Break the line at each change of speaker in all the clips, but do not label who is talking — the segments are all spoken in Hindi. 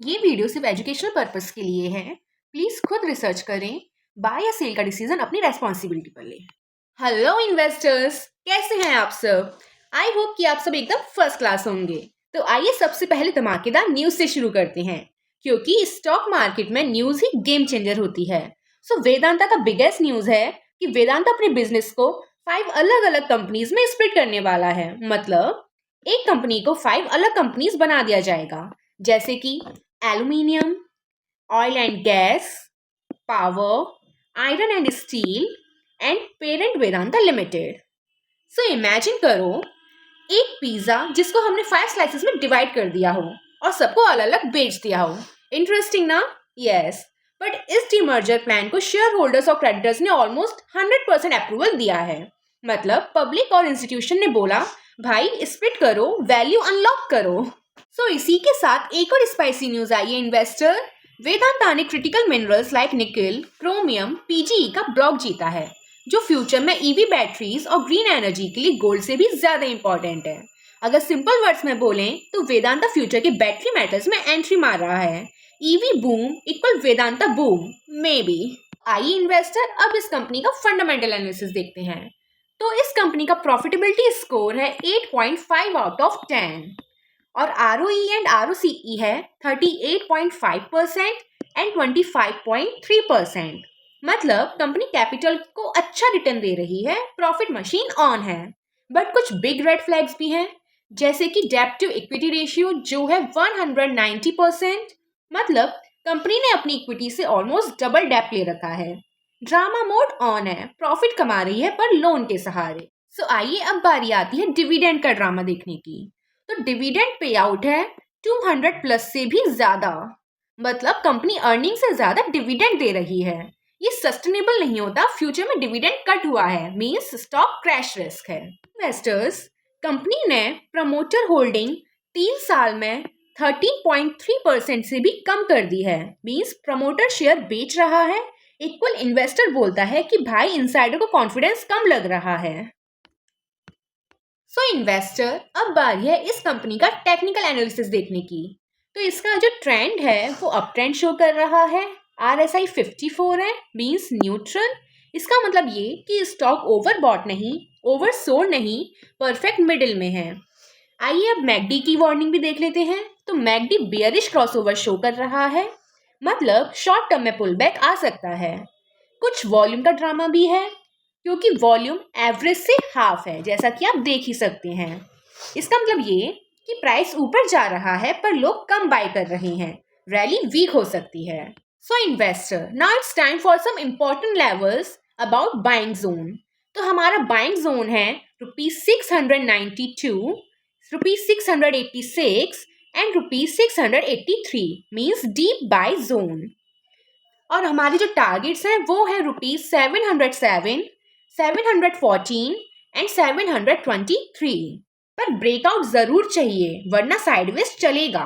ये वीडियो सिर्फ एजुकेशनल पर्पस के लिए है। प्लीज खुद रिसर्च करें। बाय या सेल का डिसीजन अपनी रेस्पॉन्सिबिलिटी पर लें। हेलो इन्वेस्टर्स, कैसे हैं आप सब? आई होप कि आप सब एकदम फर्स्ट क्लास होंगे। तो आइए सबसे पहले धमाकेदार न्यूज से शुरू करते हैं, क्योंकि स्टॉक मार्केट में न्यूज ही गेम चेंजर होती है। सो वेदांता का बिगेस्ट न्यूज है कि वेदांता अपने बिजनेस को 5 अलग अलग कंपनीज में स्प्लिट करने वाला है। मतलब एक कंपनी को 5 अलग कंपनीज बना दिया जाएगा, जैसे कि aluminium, oil and gas, power, iron and steel and parent Vedanta limited. So imagine करो एक पिज्जा जिसको हमने 5 स्लाइसेस में डिवाइड कर दिया हो और सबको अलग अलग बेच दिया हो। इंटरेस्टिंग ना? यस। बट इस डीमर्जर प्लान को शेयर होल्डर्स और क्रेडिटर्स ने ऑलमोस्ट 100% अप्रूवल दिया है। मतलब पब्लिक और इंस्टीट्यूशन ने बोला, भाई स्प्लिट करो, वैल्यू अनलॉक करो। सो इसी के साथ एक और स्पाइसी न्यूज आई है इन्वेस्टर। वेदांता ने क्रिटिकल मिनरल्स लाइक निकल, क्रोमियम, पीजीई का ब्लॉक जीता है, जो फ्यूचर में ईवी बैटरीज और ग्रीन एनर्जी के लिए गोल्ड से भी ज्यादा इंपॉर्टेंट है। अगर सिंपल वर्ड्स में बोलें तो वेदांता फ्यूचर के बैटरी मेटल्स में एंट्री मार रहा है। EV boom equal Vedanta boom may be. आइए इन्वेस्टर अब इस कंपनी का फंडामेंटल एनालिसिस देखते हैं। तो इस कंपनी का प्रॉफिटेबिलिटी स्कोर है 8.5 आउट ऑफ 10 और ROE एंड ROCE है 38.5% एंड 25.3%। मतलब कंपनी कैपिटल को अच्छा रिटर्न दे रही है, प्रॉफिट मशीन ऑन है। बट कुछ बिग रेड फ्लैग्स भी हैं, जैसे कि डेब्ट टू इक्विटी रेशियो जो है 190%। मतलब कंपनी ने अपनी इक्विटी से ऑलमोस्ट डबल डेब्ट ले रखा है। ड्रामा मोड ऑन है, प्रॉफिट कमा रही है पर लोन के सहारे। सो आइए अब बारी आती है डिविडेंड का ड्रामा देखने की। तो डिविडेंड पे आउट है 200 प्लस से भी ज्यादा। मतलब कंपनी अर्निंग से ज्यादा डिविडेंड दे रही है। ये सस्टेनेबल नहीं होता, फ्यूचर में डिविडेंड कट हुआ है, मींस स्टॉक क्रैश रिस्क है। इन्वेस्टर्स, कंपनी ने प्रमोटर होल्डिंग 3 साल में 13.3% से भी कम कर दी है, मींस प्रमोटर शेयर बेच रहा है। इक्वल इन्वेस्टर बोलता है कि भाई इनसाइडर को कॉन्फिडेंस कम लग रहा है। सो इन्वेस्टर, अब बारी है इस कंपनी का टेक्निकल एनालिसिस देखने की। तो इसका जो ट्रेंड है वो अप ट्रेंड शो कर रहा है। RSI 54 है, मींस न्यूट्रल। इसका मतलब ये कि स्टॉक ओवरबॉट नहीं, ओवरसोल्ड नहीं, परफेक्ट मिडिल में है। आइए अब मैकडी की वार्निंग भी देख लेते हैं। तो मैकडी बेयरिश क्रॉसओवर शो कर रहा है, मतलब शॉर्ट टर्म में पुल बैक आ सकता है। कुछ वॉल्यूम का ड्रामा भी है, क्योंकि वॉल्यूम एवरेज से हाफ है, जैसा कि आप देख ही सकते हैं। इसका मतलब ये कि प्राइस ऊपर जा रहा है पर लोग कम बाय कर रहे हैं, रैली वीक हो सकती है। So investor, now it's time for some important levels about buying zone. तो हमारा बाइंग जोन है ₹692, ₹686 and ₹683, means deep buy zone. और हमारे जो टारगेट्स हैं वो है ₹707, 714 एंड 723। पर ब्रेकआउट जरूर चाहिए, वरना साइडवेज चलेगा।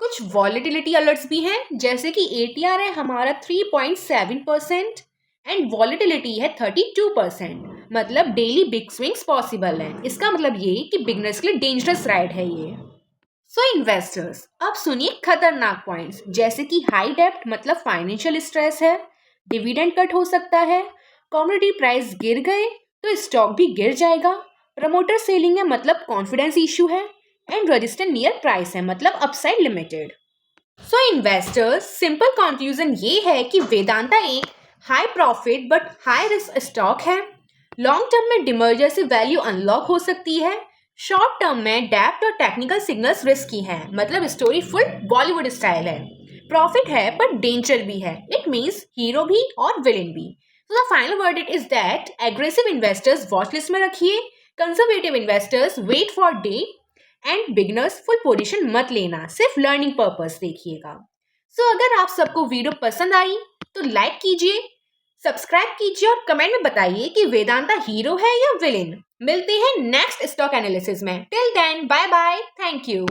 कुछ वॉलेटिलिटी अलर्ट्स भी हैं, जैसे कि ATR है हमारा 3.7% एंड वॉलेटिलिटी है 32%। मतलब डेली बिग स्विंग्स पॉसिबल हैं। इसका मतलब ये कि बिगनर्स के लिए डेंजरस राइड है ये। सो इन्वेस्टर्स, अब सुनिए खतरनाक पॉइंट्स, जैसे कि हाई डेप्ट मतलब फाइनेंशियल स्ट्रेस है, डिविडेंड कट हो सकता है, कमोडिटी प्राइस गिर गए तो स्टॉक भी गिर जाएगा, प्रमोटर सेलिंग है मतलब कॉन्फिडेंस इशू है, एंड रजिस्टर नियर प्राइस है मतलब अपसाइड लिमिटेड। सो इन्वेस्टर्स, सिंपल कंक्लूजन ये है कि वेदांता एक high profit but high risk stock है। लॉन्ग टर्म में डिमर्जर से वैल्यू अनलॉक हो सकती है। शॉर्ट टर्म में डेप्ट और टेक्निकल सिग्नल्स रिस्की हैं, मतलब स्टोरी फुल बॉलीवुड स्टाइल है। प्रॉफिट है पर डेंजर भी है, इट मीन्स हीरो भी और विलेन भी। So the final verdict is that aggressive investors watch list में रखिए, conservative investors wait for day and beginners full position मत लेना, सिर्फ लर्निंग पर्पस देखिएगा। सो अगर आप सबको वीडियो पसंद आई तो लाइक कीजिए, सब्सक्राइब कीजिए और कमेंट में बताइए कि वेदांता हीरो है या विलेन। मिलते हैं नेक्स्ट स्टॉक एनालिसिस में। Till then bye bye, thank you.